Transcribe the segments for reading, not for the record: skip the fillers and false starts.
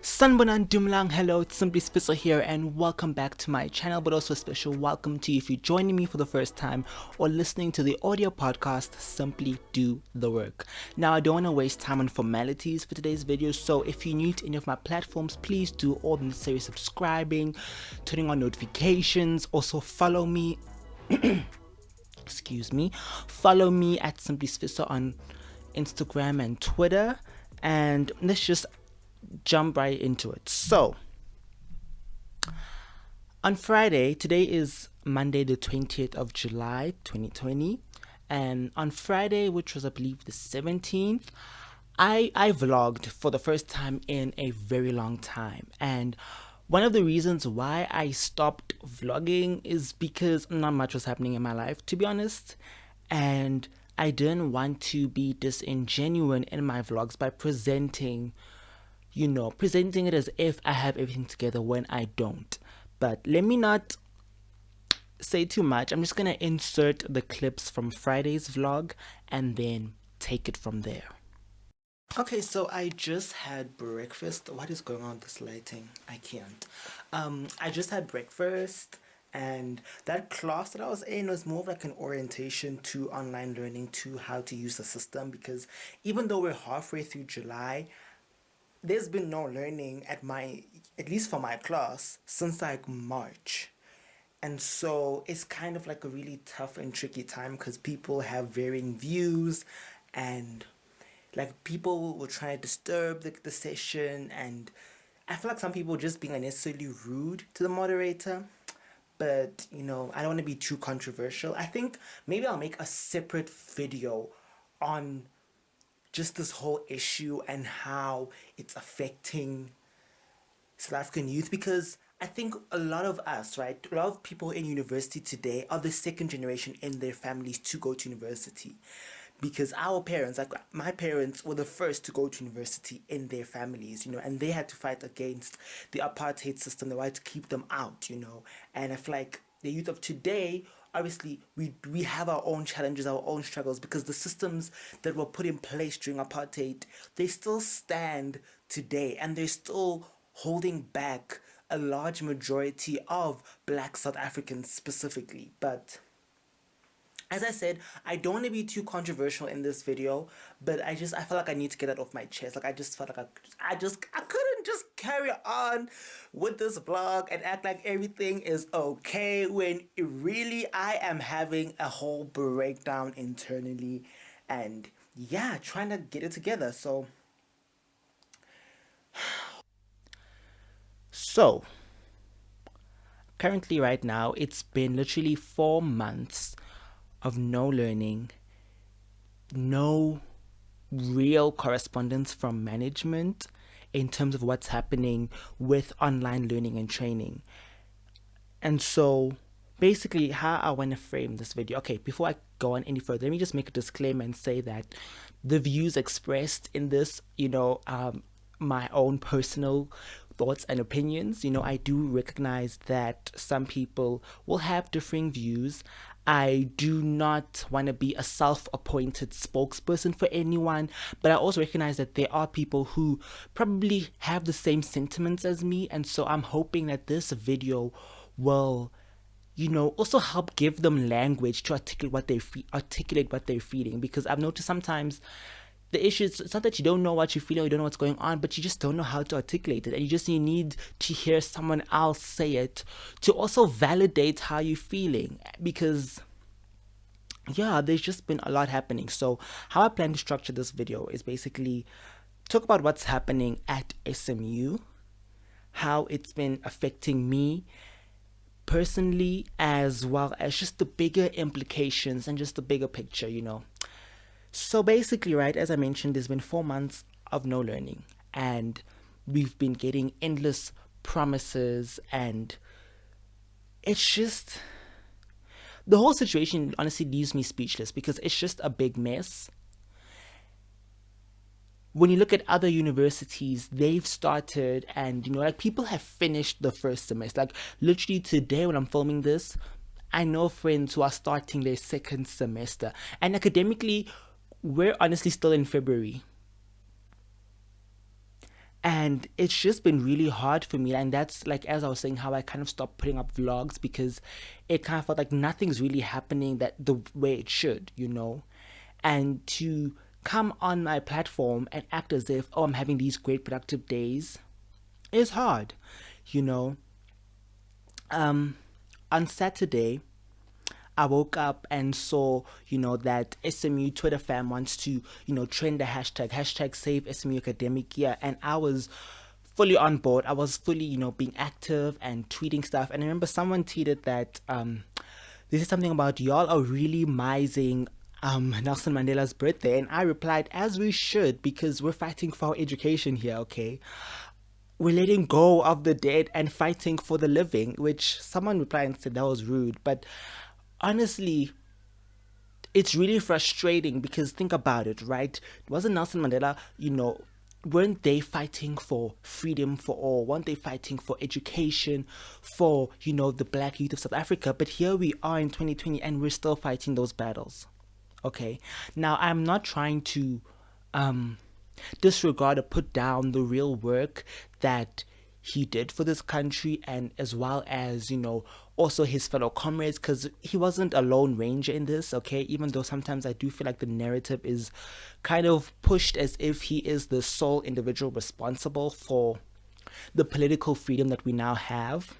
Sanbonan Dumlang, hello, it's Simply Spitzer here, and welcome back to my channel, but also a special welcome to you if you're joining me for the first time or listening to the audio podcast, Simply Do the Work. Now, I don't want to waste time on formalities for today's video, so if you're new to any of my platforms, please do all the necessary subscribing, turning on notifications, also follow me, follow me at Simply Spitzer on Instagram and Twitter, and let's just jump right into it. So on Friday, today is Monday the 20th of July 2020, and on Friday, which was I believe the 17th, I vlogged for the first time in a very long time. And one of the reasons why I stopped vlogging is because not much was happening in my life, to be honest, and I didn't want to be disingenuous in my vlogs by presenting it as if I have everything together when I don't. But let me not say too much. I'm just gonna insert the clips from Friday's vlog and then take it from there. Okay, so I just had breakfast. What is going on with this lighting? I can't. I just had breakfast, and that class that I was in was more of like an orientation to online learning, to how to use the system, because even though we're halfway through July, there's been no learning at least for my class, since like March. And so it's kind of like a really tough and tricky time because people have varying views, and like people will try to disturb the session, and I feel like some people just being unnecessarily rude to the moderator. But I don't want to be too controversial. I think maybe I'll make a separate video on just this whole issue and how it's affecting South African youth, because I think a lot of us, right, a lot of people in university today are the second generation in their families to go to university, because our parents, like my parents, were the first to go to university in their families, and they had to fight against the apartheid system. They wanted to keep them out, and I feel like the youth of today, obviously we have our own challenges, our own struggles, because the systems that were put in place during apartheid, they still stand today, and they're still holding back a large majority of Black South Africans specifically. But as I said, I don't want to be too controversial in this video, but I feel like I need to get that off my chest. Like I just felt like I couldn't just carry on with this vlog and act like everything is okay when really I am having a whole breakdown internally, and yeah, trying to get it together. So currently right now, it's been literally 4 months of no learning, no real correspondence from management in terms of what's happening with online learning and training. And so basically how I want to frame this video, okay, before I go on any further, let me just make a disclaimer and say that the views expressed in this, my own personal thoughts and opinions, I do recognize that some people will have differing views. I do not want to be a self-appointed spokesperson for anyone, but I also recognize that there are people who probably have the same sentiments as me, and so I'm hoping that this video will, also help give them language to articulate what they're feeling, because I've noticed sometimes the issue is, it's not that you don't know what you're feeling or you don't know what's going on, but you just don't know how to articulate it, and you need to hear someone else say it to also validate how you're feeling, because yeah, there's just been a lot happening. So how I plan to structure this video is basically talk about what's happening at SMU, how it's been affecting me personally, as well as just the bigger implications and just the bigger picture, So basically, right, as I mentioned, there's been 4 months of no learning, and we've been getting endless promises, and it's just, the whole situation honestly leaves me speechless, because it's just a big mess. When you look at other universities, they've started, and like people have finished the first semester. Like literally today when I'm filming this, I know friends who are starting their second semester, and academically, we're honestly still in February. And it's just been really hard for me. And that's like, as I was saying, how I kind of stopped putting up vlogs because it kind of felt like nothing's really happening that the way it should, And to come on my platform and act as if, oh, I'm having these great productive days is hard, you know. On Saturday, I woke up and saw, that SMU Twitter fam wants to, trend the hashtag save SMU academic year. And I was fully on board. I was fully, being active and tweeting stuff. And I remember someone tweeted that this is something about y'all are really mising Nelson Mandela's birthday. And I replied, as we should, because we're fighting for our education here, okay? We're letting go of the dead and fighting for the living, which someone replied and said that was rude. But honestly, it's really frustrating because think about it, right? Wasn't Nelson Mandela, weren't they fighting for freedom for all? Weren't they fighting for education for, the black youth of South Africa? But here we are in 2020 and we're still fighting those battles. Okay. Now, I'm not trying to disregard or put down the real work that he did for this country, and as well as also his fellow comrades, because he wasn't a lone ranger in this, okay? Even though sometimes I do feel like the narrative is kind of pushed as if he is the sole individual responsible for the political freedom that we now have,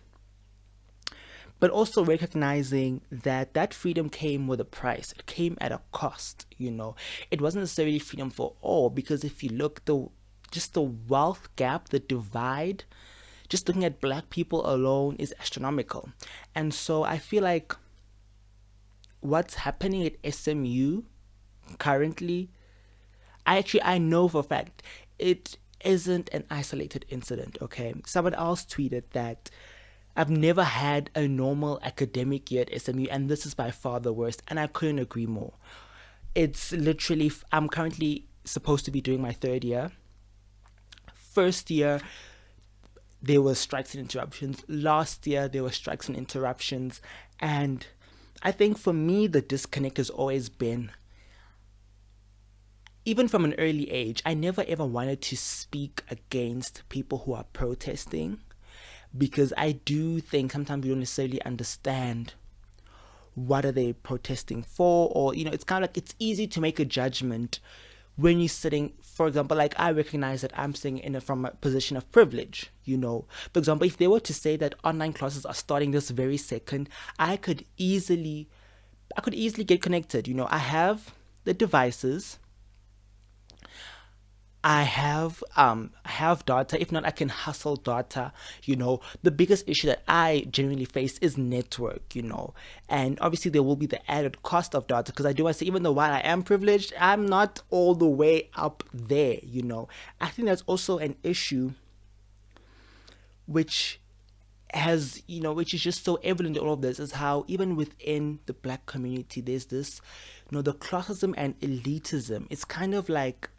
but also recognizing that that freedom came with a price. It came at a cost. It wasn't necessarily freedom for all, because if you look, just the wealth gap, the divide, just looking at black people alone is astronomical. And so I feel like what's happening at SMU currently, I know for a fact it isn't an isolated incident, okay? Someone else tweeted that I've never had a normal academic year at SMU, and this is by far the worst, and I couldn't agree more. It's literally, I'm currently supposed to be doing my third year. First year, there were strikes and interruptions. Last year, there were strikes and interruptions. And I think for me, the disconnect has always been, even from an early age, I never ever wanted to speak against people who are protesting, because I do think sometimes we don't necessarily understand what are they protesting for, or it's kind of like it's easy to make a judgment when you're sitting, for example, like I recognize that I'm sitting from a position of privilege, For example, if they were to say that online classes are starting this very second, I could easily get connected. I have the devices, I have data. If not, I can hustle data. The biggest issue that I genuinely face is network, and obviously there will be the added cost of data, because I do want to say, even though while I am privileged, I'm not all the way up there, I think that's also an issue which which is just so evident in all of this, is how even within the black community, there's this, the classism and elitism. It's kind of like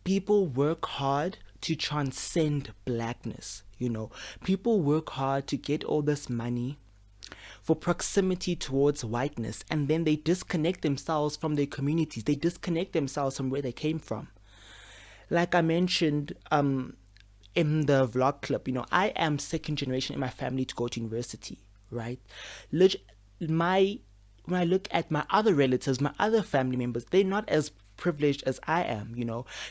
people work hard to transcend blackness, People work hard to get all this money for proximity towards whiteness, and then they disconnect themselves from their communities. They disconnect themselves from where they came from. Like I mentioned in the vlog clip, I am second generation in my family to go to university, right? When I look at my other relatives, my other family members, they're not as privileged as I am,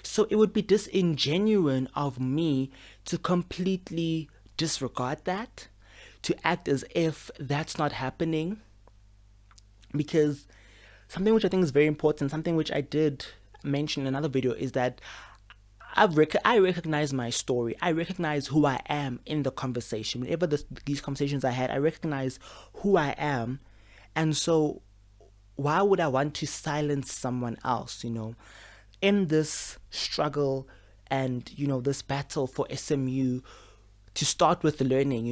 So it would be disingenuous of me to completely disregard that, to act as if that's not happening. Because something which I think is very important, something which I did mention in another video, is that I recognize my story. I recognize who I am in the conversation. Whenever these conversations I had, I recognize who I am. And so why would I want to silence someone else, in this struggle and, this battle for SMU to start with the learning,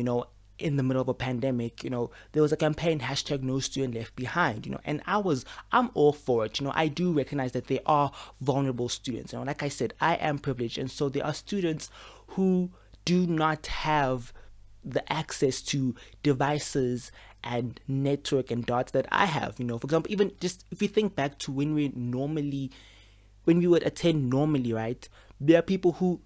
in the middle of a pandemic, there was a campaign, hashtag no student left behind, and I'm all for it. I do recognize that there are vulnerable students. Like I said, I am privileged. And so there are students who do not have the access to devices and network and data that I have. For example, even just if you think back to when we would attend normally, right? There are people who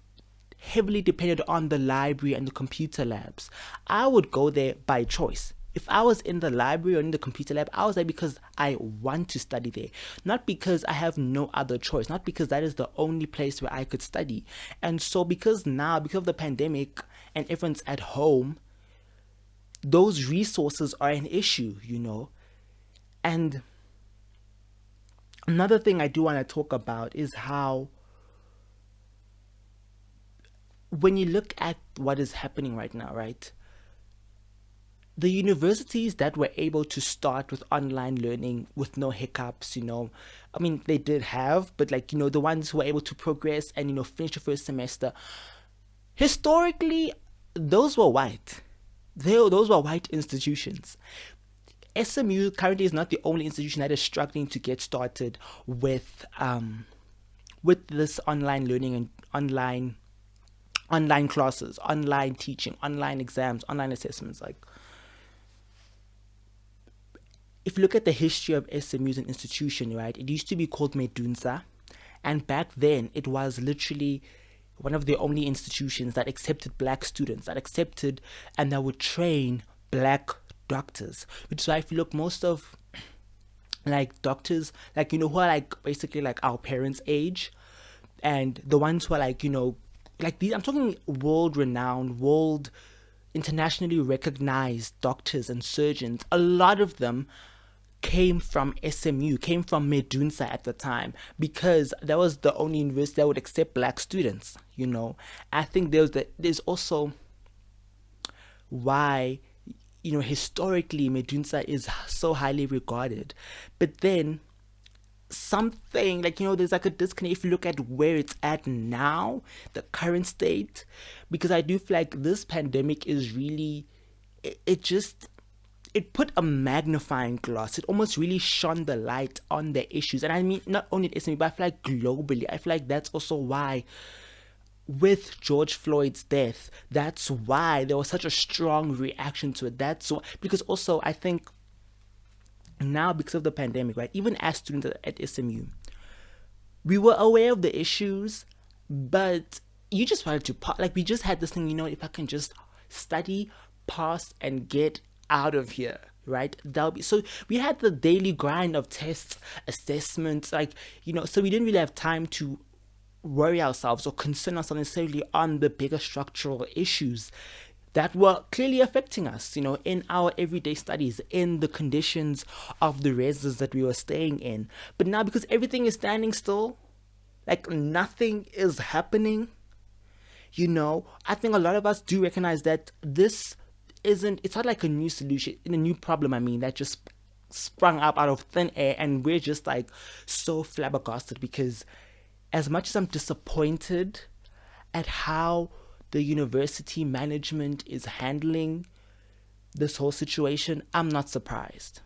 heavily depended on the library and the computer labs. I would go there by choice. If I was in the library or in the computer lab, I was there because I want to study there, not because I have no other choice, not because that is the only place where I could study. And so, because of the pandemic and everyone's at home, those resources are an issue. And another thing I do want to talk about is how, when you look at what is happening right now, right? The universities that were able to start with online learning with no hiccups, I mean, they did have, but the ones who were able to progress and, finish the first semester, historically, those were white. Those were white institutions. SMU currently is not the only institution that is struggling to get started with this online learning and online classes, online teaching, online exams, online assessments. Like, if you look at the history of SMU as an institution, right, it used to be called Medunsa, and back then it was literally one of the only institutions that accepted black students, and that would train black doctors. Which is why if you look, most of doctors, who are basically our parents' age, and the ones who are these, I'm talking world-renowned, internationally recognized doctors and surgeons. A lot of them came from SMU, came from Medunsa at the time, because that was the only university that would accept black students. I think there's also why, historically Medunsa is so highly regarded. But then something there's a disconnect if you look at where it's at now, the current state, because I do feel like this pandemic is really, it put a magnifying glass. It almost really shone the light on the issues. And I mean, not only at SMU, but I feel like globally. I feel like that's also why, with George Floyd's death, that's why there was such a strong reaction to it. That's why, because also I think now, because of the pandemic, right, even as students at SMU, we were aware of the issues, but you just wanted to, we just had this thing, if I can just study, pass, and get out of here, right? That'll be so. We had the daily grind of tests, assessments, so we didn't really have time to worry ourselves or concern ourselves necessarily on the bigger structural issues that were clearly affecting us, in our everyday studies, in the conditions of the reses that we were staying in. But now, because everything is standing still, nothing is happening, I think a lot of us do recognize that it's not like a new solution, in a new problem, that just sprung up out of thin air, and we're just so flabbergasted, because as much as I'm disappointed at how the university management is handling this whole situation, I'm not surprised.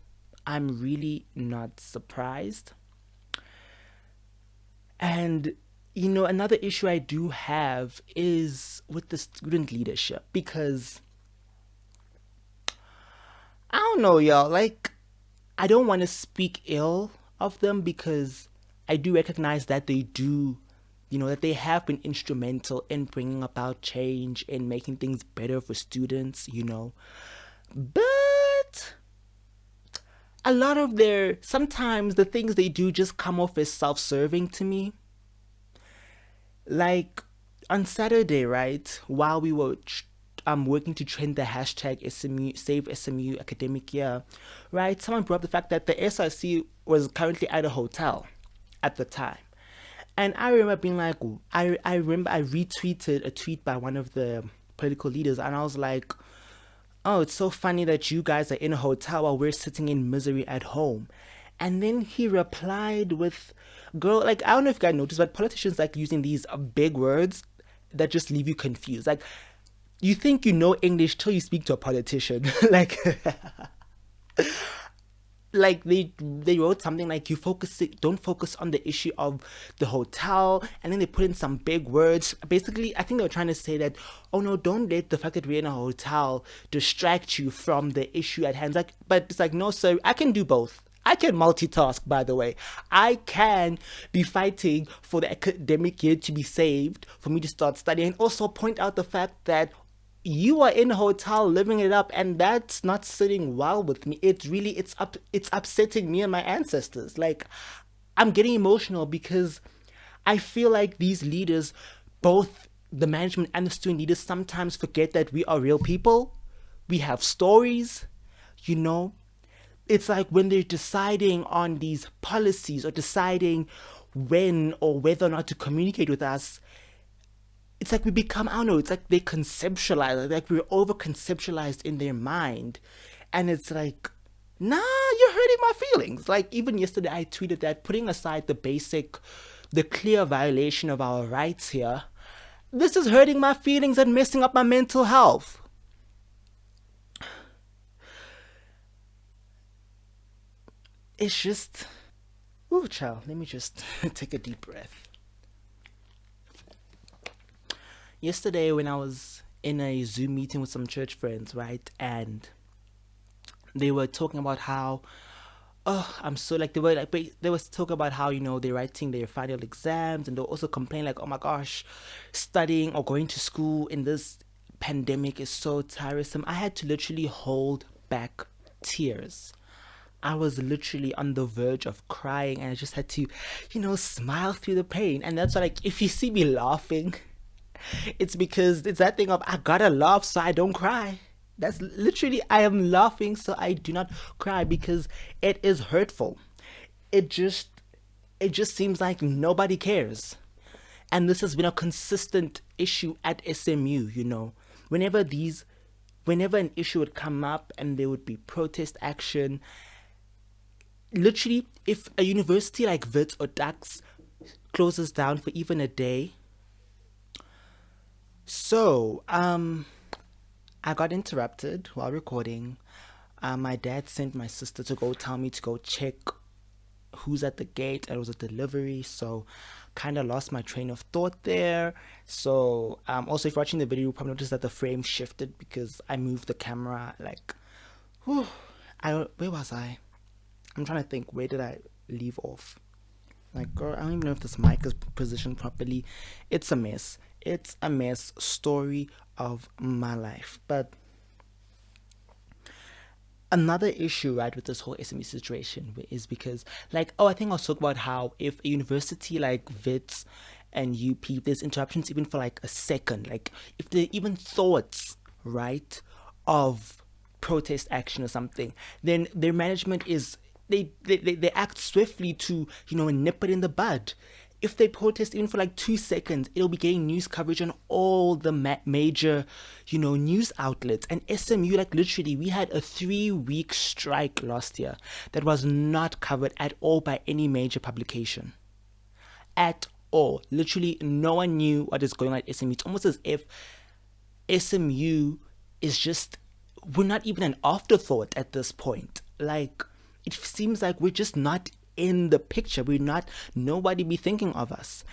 I'm really not surprised. And another issue I do have is with the student leadership, because I don't know, y'all, I don't want to speak ill of them, because I do recognize that they do, that they have been instrumental in bringing about change, in making things better for students, but a lot of sometimes the things they do just come off as self-serving to me. On Saturday, right, while we were working to trend the hashtag SMU, Save SMU Academic Year, right, someone brought up the fact that the SRC was currently at a hotel at the time. And I remember being I retweeted a tweet by one of the political leaders, and I was like, oh, it's so funny that you guys are in a hotel while we're sitting in misery at home. And then he replied with, girl, I don't know if you guys noticed, but politicians using these big words that just leave you confused. You think you know English till you speak to a politician. like they wrote something like you don't focus on the issue of the hotel, and then they put in some big words. Basically, I think they were trying to say that, oh no, don't let the fact that we're in a hotel distract you from the issue at hand. Like, but it's like, no sir, I can do both. I can multitask, by the way. I can be fighting for the academic year to be saved, for me to start studying, and also point out the fact that you are in a hotel living it up, and that's not sitting well with me. It's upsetting me and my ancestors. Like, I'm getting emotional because I feel like these leaders, both the management and the student leaders, sometimes forget that we are real people. We have stories, you know. It's like when they're deciding on these policies or deciding when or whether or not to communicate with us, it's like we become, I don't know, it's like they conceptualize, like we're over conceptualized in their mind. And it's like, nah, you're hurting my feelings. Like, even yesterday I tweeted that, putting aside the clear violation of our rights here, this is hurting my feelings and messing up my mental health. It's just, ooh, child, let me just take a deep breath. Yesterday, when I was in a Zoom meeting with some church friends, right, and they were talking about how, oh, I'm so like, they were talking about how, they're writing their final exams, and they'll also complain like, oh my gosh, studying or going to school in this pandemic is so tiresome. I had to literally hold back tears. I was literally on the verge of crying, and I just had to, smile through the pain. And that's why, like, if you see me laughing, it's because it's that thing of, I gotta laugh so I don't cry. That's literally, I am laughing so I do not cry, because it is hurtful. It just seems like nobody cares. And this has been a consistent issue at SMU. Whenever whenever an issue would come up and there would be protest action, literally, if a university like Wits or Dax closes down for even a day. So, I got interrupted while recording. My dad sent my sister to go tell me to go check who's at the gate. It was a delivery, so kind of lost my train of thought there. So, also, if you're watching the video, you'll probably notice that the frame shifted because I moved the camera. Like, whew, where was I? I'm trying to think, where did I leave off? Like, girl, I don't even know if this mic is positioned properly. It's a mess. It's a mess. Story of my life. But another issue, right, with this whole SME situation is because, like, I think I'll talk about how if a university like Wits and UP, there's interruptions even for like a second, like if there even thoughts, right, of protest action or something, then their management is, they act swiftly to, nip it in the bud. If they protest even for like 2 seconds, it'll be getting news coverage on all the major, news outlets. And SMU, like, literally, we had a 3-week strike last year that was not covered at all by any major publication. At all. Literally, no one knew what is going on at SMU. It's almost as if SMU is just, we're not even an afterthought at this point. Like, it seems like we're just not in the picture. Nobody be thinking of us.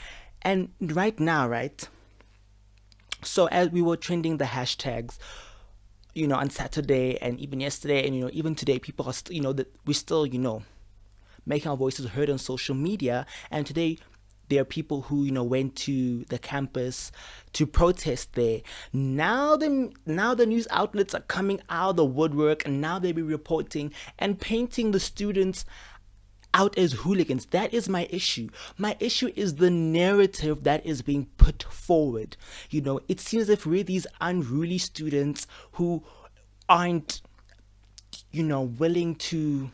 And right now, right, so as we were trending the hashtags, on Saturday and even yesterday, and even today, people are still, that we're still, making our voices heard on social media. And today there are people who went to the campus to protest there. Now the news outlets are coming out of the woodwork, and now they be reporting and painting the students out as hooligans. That is my issue. My issue is the narrative that is being put forward. It seems as if we're these unruly students who aren't, willing to.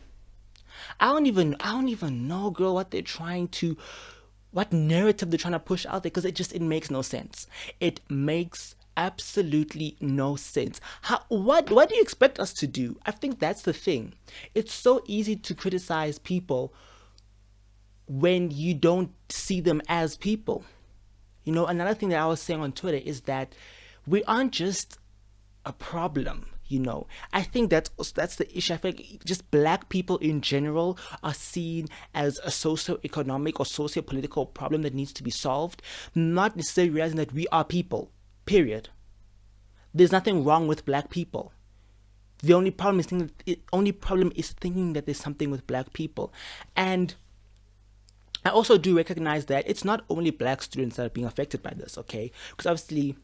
I don't even know, girl, what narrative they're trying to push out there, because it makes no sense. It makes absolutely no sense. What do you expect us to do? I think that's the thing. It's so easy to criticize people when you don't see them as people. Another thing that I was saying on Twitter is that we aren't just a problem. I think that's the issue. I think just black people in general are seen as a socio-economic or socio-political problem that needs to be solved, not necessarily realizing that we are people, period. There's nothing wrong with black people. The only problem is thinking that there's something with black people. And I also do recognize that it's not only black students that are being affected by this, okay? Because obviously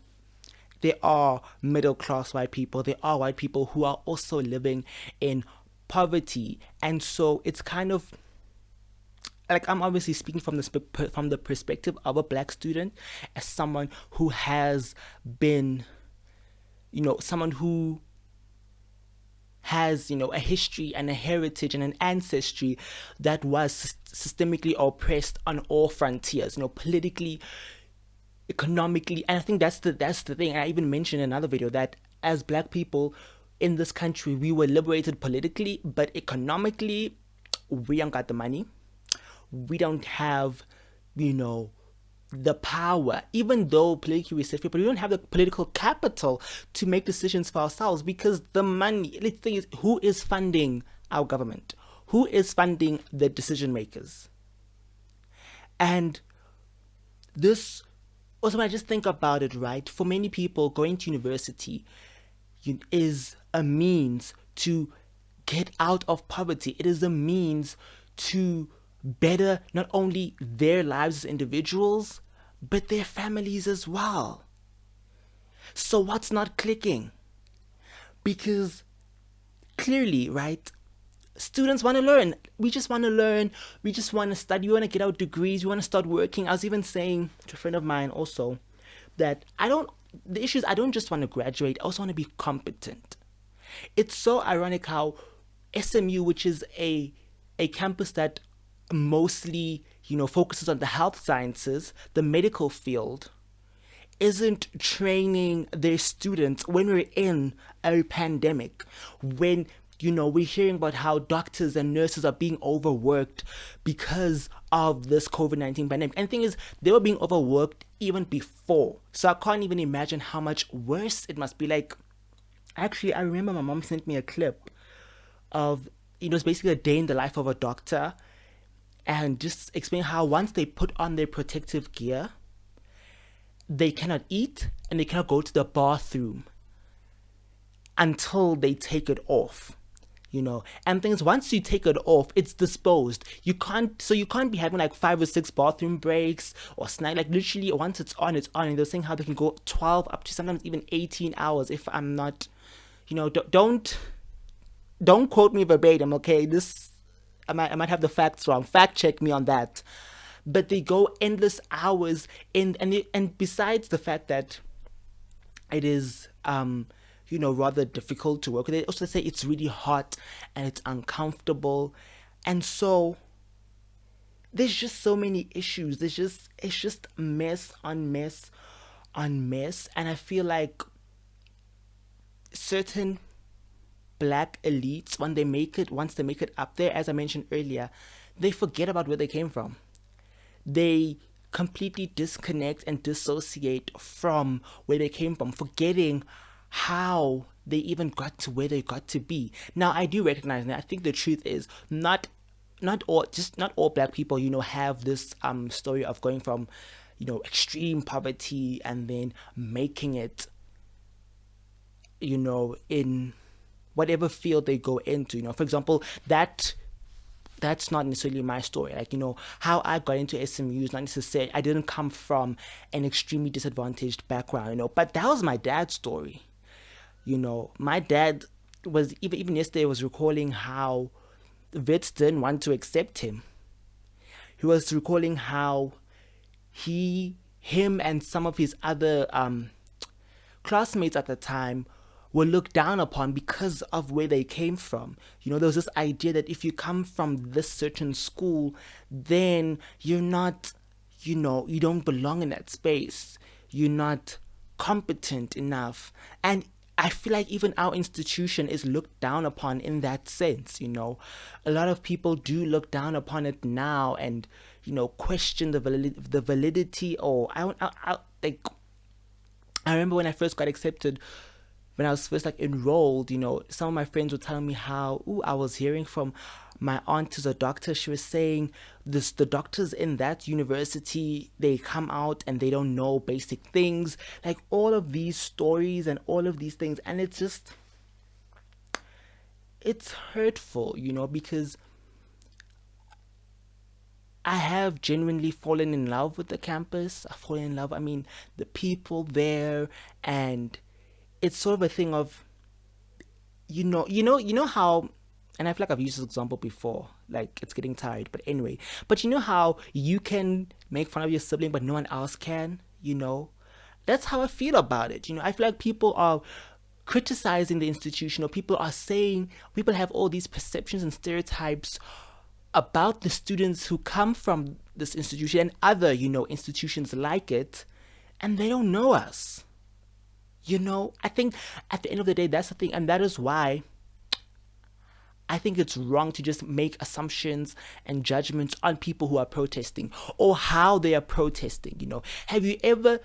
there are middle class white people, there are white people who are also living in poverty. And so it's kind of like, I'm obviously speaking from the perspective of a black student, as someone who has been, someone who has, a history and a heritage and an ancestry that was systemically oppressed on all frontiers, politically, economically. And I think that's the thing. And I even mentioned in another video that as black people in this country, we were liberated politically, but economically, we don't got the money. We don't have, the power, even though politically we said people, we don't have the political capital to make decisions for ourselves, because the money, the thing is, who is funding our government? Who is funding the decision makers? And this, also when I just think about it, right, for many people, going to university is a means to get out of poverty. It is a means to better not only their lives as individuals, but their families as well. So what's not clicking? Because clearly, right, students want to learn. We just want to learn. We just want to study. We want to get our degrees. We want to start working. I was even saying to a friend of mine also that the issue is I don't just want to graduate. I also want to be competent. It's so ironic how SMU, which is a campus that mostly, focuses on the health sciences, the medical field, isn't training their students when we're in a pandemic, when, we're hearing about how doctors and nurses are being overworked because of this COVID-19 pandemic. And the thing is, they were being overworked even before. So I can't even imagine how much worse it must be. Like, actually, I remember my mom sent me a clip of, it's basically a day in the life of a doctor, and just explain how once they put on their protective gear, they cannot eat and they cannot go to the bathroom until they take it off, and things, once you take it off, it's disposed. You can't be having like 5 or 6 bathroom breaks or snack. Like, literally, once it's on, it's on. And they're saying how they can go 12 up to sometimes even 18 hours if I'm not, don't quote me verbatim, okay? I might have the facts wrong. Fact check me on that. But they go endless hours and besides the fact that it is rather difficult to work with, they also say it's really hot and it's uncomfortable. And so there's just so many issues. It's just mess on mess on mess. And I feel like certain black elites, once they make it up there, as I mentioned earlier, they forget about where they came from. They completely disconnect and dissociate from where they came from, forgetting how they even got to where they got to be. Now, I do recognize that. I think the truth is not all black people, have this story of going from, extreme poverty and then making it, in whatever field they go into. For example, that's not necessarily my story. Like, how I got into SMU is not necessarily, I didn't come from an extremely disadvantaged background, but that was my dad's story. My dad was, even yesterday, was recalling how vets didn't want to accept him. He was recalling how him and some of his other classmates at the time were looked down upon because of where they came from. There was this idea that if you come from this certain school, then you're not, you don't belong in that space. You're not competent enough. And I feel like even our institution is looked down upon in that sense. A lot of people do look down upon it now and, question the validity, or I remember when I first got accepted, when I was first like enrolled, some of my friends were telling me how, ooh, I was hearing from my aunt who's a doctor. She was saying the doctors in that university, they come out and they don't know basic things, like all of these stories and all of these things. And it's hurtful, because I have genuinely fallen in love with the campus. I've fallen in love, I mean, the people there, and it's sort of a thing of, how, and I feel like I've used this example before, like it's getting tired, but anyway, but you know how you can make fun of your sibling, but no one else can, That's how I feel about it. I feel like people are criticizing the institution, or people have all these perceptions and stereotypes about the students who come from this institution and other, institutions like it, and they don't know us. I think at the end of the day, that's the thing, and that is why I think it's wrong to just make assumptions and judgments on people who are protesting or how they are protesting. Have you ever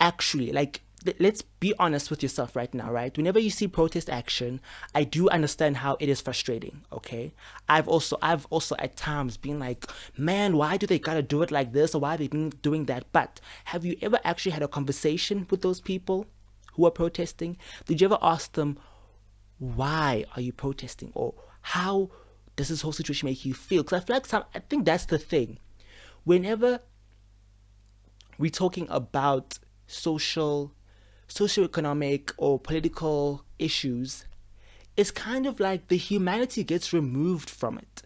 actually, like, let's be honest with yourself right now, right? Whenever you see protest action, I do understand how it is frustrating, okay? I've also at times been like, man, why do they gotta do it like this, or why are they doing that? But have you ever actually had a conversation with those people who are protesting? Did you ever ask them, why are you protesting, or how does this whole situation make you feel? Because I feel like I think that's the thing. Whenever we're talking about socioeconomic or political issues, it's kind of like the humanity gets removed from it.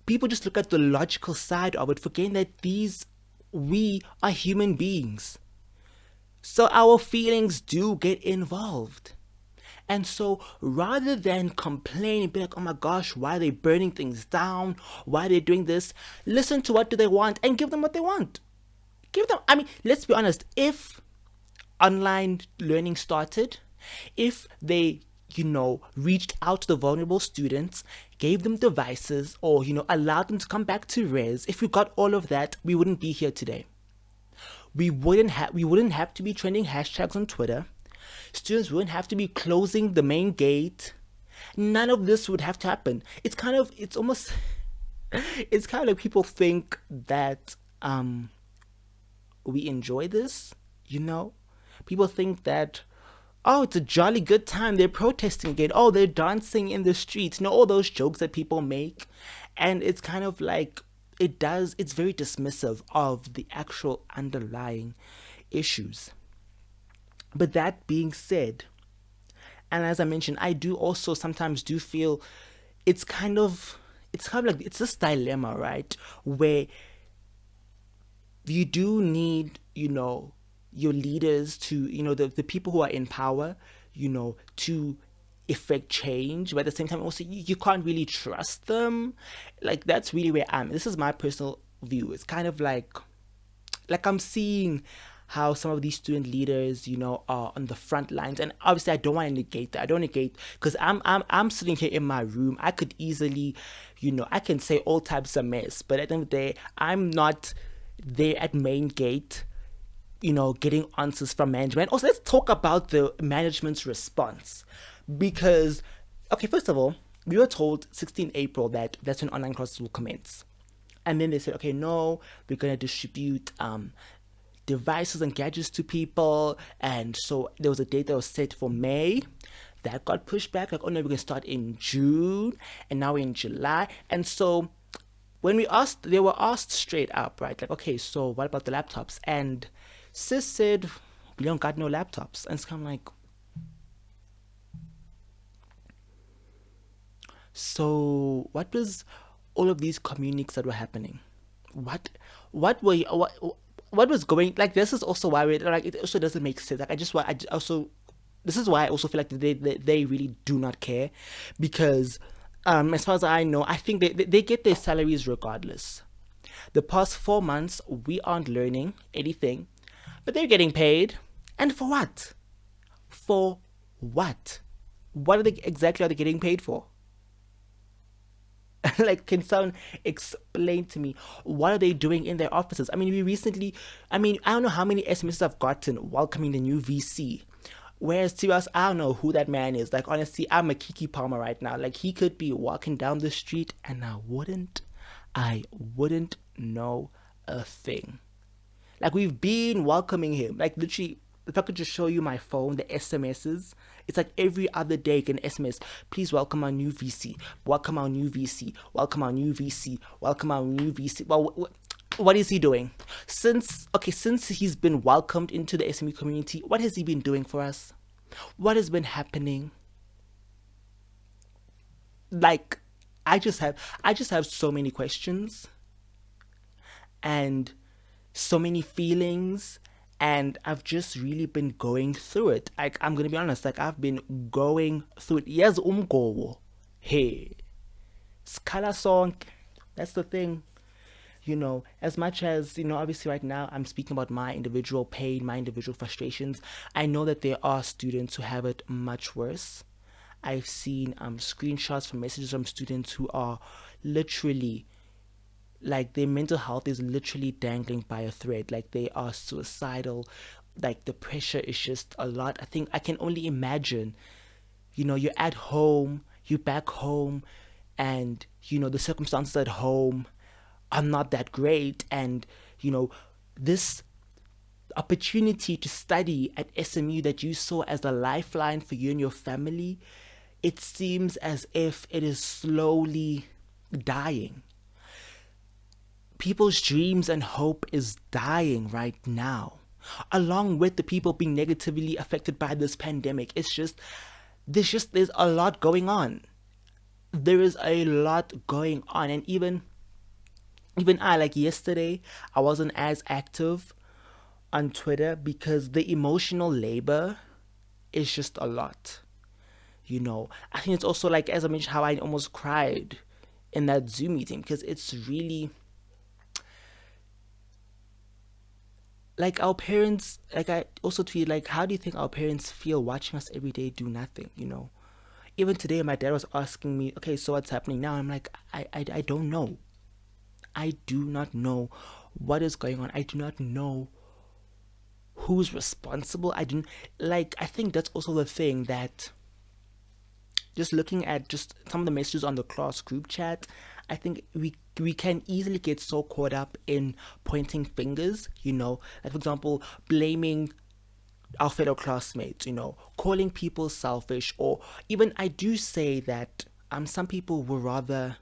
People just look at the logical side of it, forgetting that we are human beings. So our feelings do get involved. And so rather than complain and be like, oh my gosh, why are they burning things down? Why are they doing this? Listen to what do they want and give them what they want. I mean, let's be honest, if online learning started, if they, reached out to the vulnerable students, gave them devices, or, allowed them to come back to res, if we got all of that, we wouldn't be here today. We wouldn't have to be trending hashtags on Twitter. Students wouldn't have to be closing the main gate. None of this would have to happen. It's kind of like people think that we enjoy this, People think that, oh, it's a jolly good time. They're protesting again. Oh, they're dancing in the streets. All those jokes that people make. And it's kind of like, it's very dismissive of the actual underlying issues. But that being said, and as I mentioned, I do also sometimes do feel it's kind of like, it's this dilemma, right? Where you do need, your leaders to, the people who are in power, to effect change, but at the same time also you can't really trust them. Like, that's really where this is my personal view. It's kind of like I'm seeing how some of these student leaders, are on the front lines, and obviously I don't want to negate that. I don't negate, because I'm sitting here in my room. I could easily, I can say all types of mess, but at the end of the day, I'm not there at main gate, getting answers from management. Also, let's talk about the management's response, because, okay, first of all, we were told 16 April that's when online classes will commence, and then they said, okay, no, we're gonna distribute devices and gadgets to people, and so there was a date that was set for May. That got pushed back, like, oh no, we're gonna start in June, and now we're in July. And so when they were asked straight up, right, like, okay, so what about the laptops? And sis said, we don't got no laptops. And it's kind of like, so what was all of these communiques that were happening? What was going, like, this is also why it also doesn't make sense. Like, this is why I also feel like they really do not care, because as far as I know, I think they get their salaries regardless. The past 4 months, we aren't learning anything, but they're getting paid. And for what? For what? What exactly are they getting paid for? Like, can someone explain to me, what are they doing in their offices? I mean, I don't know how many SMSs I've gotten welcoming the new VC. Whereas to us, I don't know who that man is. Like honestly, I'm a Kiki Palmer right now. Like he could be walking down the street and I wouldn't know a thing. Like we've been welcoming him. Like literally, if I could just show you my phone, the SMSs, it's like every other day an SMS. Please welcome our new VC. Welcome our new VC. Welcome our new VC. Welcome our new VC. Well, what is he doing? Since he's been welcomed into the SMU community, what has he been doing for us? What has been happening? Like, I just have so many questions and so many feelings, and I've just really been going through it. Like I'm gonna be honest, like I've been going through it. Yes, umgowo. Hey, skala song. That's the thing. As much as, obviously right now I'm speaking about my individual pain, my individual frustrations, I know that there are students who have it much worse. I've seen screenshots from messages from students who are literally, like, their mental health is literally dangling by a thread. Like, they are suicidal. Like, the pressure is just a lot. I think I can only imagine, you're at home, you're back home, and, the circumstances at home are not that great. And, this opportunity to study at SMU that you saw as a lifeline for you and your family, it seems as if it is slowly dying. People's dreams and hope is dying right now, along with the people being negatively affected by this pandemic. There's a lot going on. There is a lot going on. And even I, like yesterday, I wasn't as active on Twitter because the emotional labor is just a lot. I think it's also, like, as I mentioned, how I almost cried in that Zoom meeting, because it's really like our parents. Like, I also tweeted, like, how do you think our parents feel watching us every day do nothing? Even today my dad was asking me, okay, so what's happening now? I'm like, I don't know. I do not know what is going on. I do not know who's responsible. I think that's also the thing, that just looking at just some of the messages on the class group chat, I think we can easily get so caught up in pointing fingers, like, for example, blaming our fellow classmates, calling people selfish, or even, I do say that some people were rather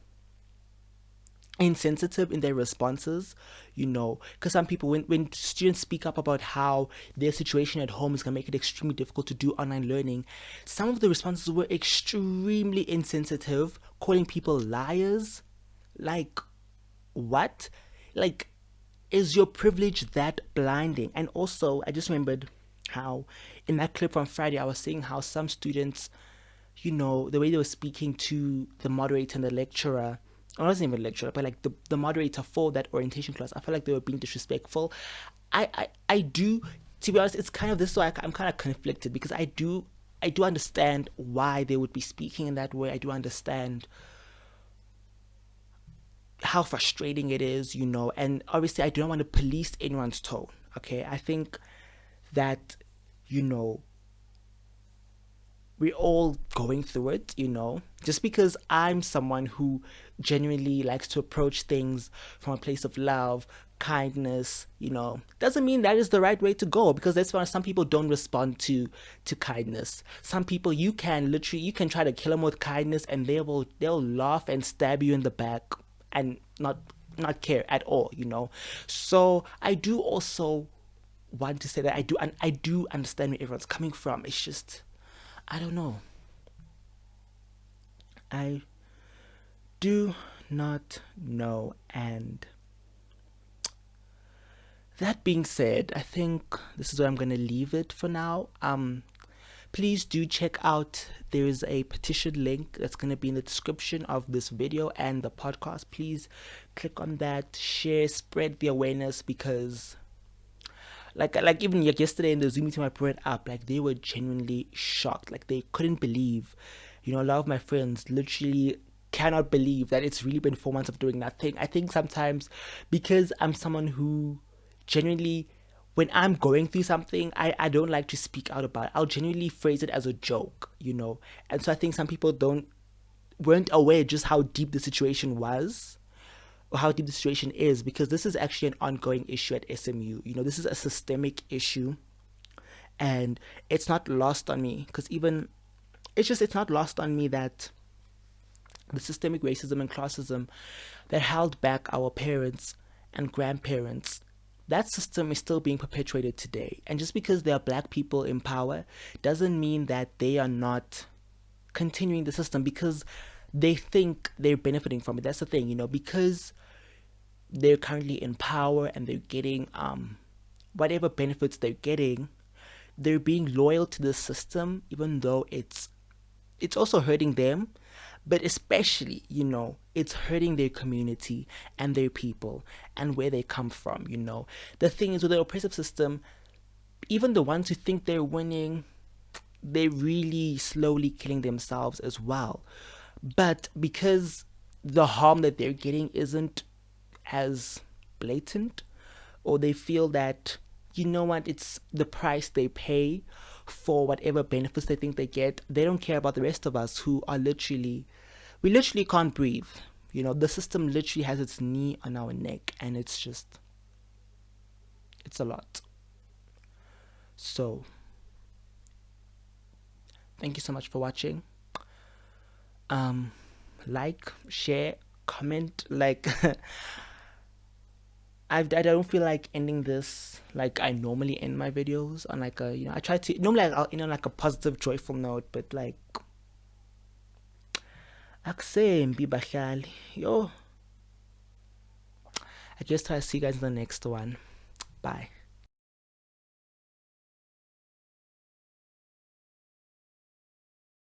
insensitive in their responses, because some people, when students speak up about how their situation at home is going to make it extremely difficult to do online learning, some of the responses were extremely insensitive, calling people liars. Like, what? Like, is your privilege that blinding? And also, I just remembered how in that clip from Friday, I was saying how some students, the way they were speaking to the moderator and the lecturer, or wasn't even a lecturer, but like the moderator for that orientation class, I felt like they were being disrespectful. I do, to be honest, it's kind of this, so I'm kind of conflicted, because I do understand why they would be speaking in that way. I do understand how frustrating it is, and obviously I do not want to police anyone's tone. Okay, I think that, we're all going through it, just because I'm someone who genuinely likes to approach things from a place of love, kindness, doesn't mean that is the right way to go, because that's why some people don't respond to kindness. Some people, you can try to kill them with kindness, and they'll laugh and stab you in the back and not care at all. So I do also want to say that I do understand where everyone's coming from. It's just, I don't know. I do not know. And that being said, I think this is where I'm going to leave it for now. Please do check out, there is a petition link that's going to be in the description of this video and the podcast. Please click on that, share, spread the awareness, because like even yesterday in the Zoom meeting I brought up, like, they were genuinely shocked. Like, they couldn't believe, a lot of my friends literally cannot believe that it's really been 4 months of doing nothing. I think sometimes, because I'm someone who genuinely when I'm going through something, I don't like to speak out about it. I'll genuinely phrase it as a joke, you know. And so I think some people weren't aware just how deep the situation was, or how deep the situation is, because this is actually an ongoing issue at SMU. You know, this is a systemic issue, and it's not lost on me, because even it's not lost on me that the systemic racism and classism that held back our parents and grandparents, that system is still being perpetuated today. And just because there are black people in power doesn't mean that they are not continuing the system because they think they're benefiting from it. That's the thing, you know, because they're currently in power and they're getting whatever benefits they're getting, they're being loyal to the system, even though it's also hurting them, but especially, you know, it's hurting their community and their people and where they come from, you know. The thing is, with the oppressive system, even the ones who think they're winning, they're really slowly killing themselves as well. But because the harm that they're getting isn't as blatant, or they feel that, you know what, it's the price they pay for whatever benefits they think they get, they don't care about the rest of us who are we literally can't breathe. You know, the system literally has its knee on our neck, and it's a lot. So thank you so much for watching. Like, share, comment. Like I don't feel like ending this like I normally end my videos, on like a, you know, I try to normally, like, I'll end on like a positive, joyful note, but like akusembi bahlali. Yo, I guess I'll see you guys in the next one. Bye.